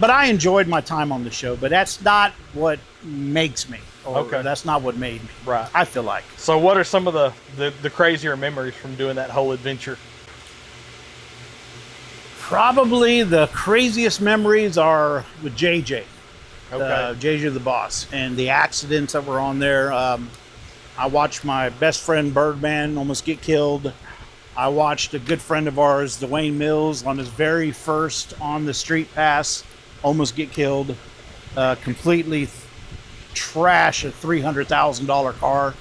But I enjoyed my time on the show, but that's not what makes me. Okay. That's not what made me. Right. I feel like. So what are some of the crazier memories from doing that whole adventure? Probably the craziest memories are with JJ. Okay. JJ the boss, and the accidents that were on there. I watched my best friend Birdman almost get killed. I watched a good friend of ours, Dwayne Mills, on his very first on the street pass, almost get killed. Completely trash a $300,000 car.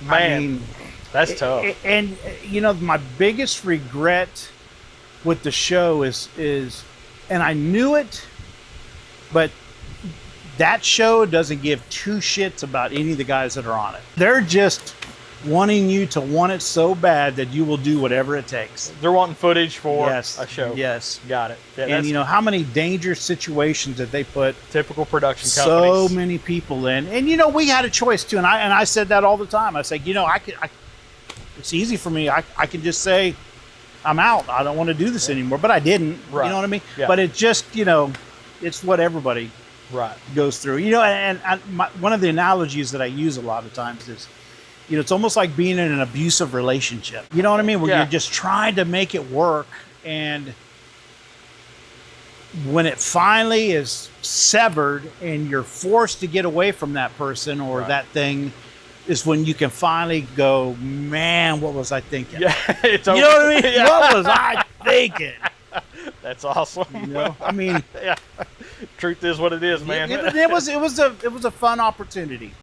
Man, I mean, that's tough. And you know, my biggest regret with the show is, and I knew it, but that show doesn't give two shits about any of the guys that are on it. They're just wanting you to want it so bad that you will do whatever it takes. They're wanting footage for Yes. a show. Yes. Got it. Yeah, And you know how many dangerous situations that they put typical production so companies. many people in. And you know, we had a choice too. And I said that all the time. I said, you know, it's easy for me. I can just say, I'm out. I don't want to do this anymore. But I didn't. Right. You know what I mean? Yeah. But it just, you know, it's what everybody Right. goes through. You know, and one of the analogies that I use a lot of times is, you know, it's almost like being in an abusive relationship. You know what I mean? Where Yeah. you're just trying to make it work, and when it finally is severed and you're forced to get away from that person or Right. that thing, is when you can finally go, man, what was I thinking? Yeah. It's You know what I mean? Yeah. What was I thinking? That's awesome. You know, I mean, Yeah. Truth is what it is, man. it was a fun opportunity.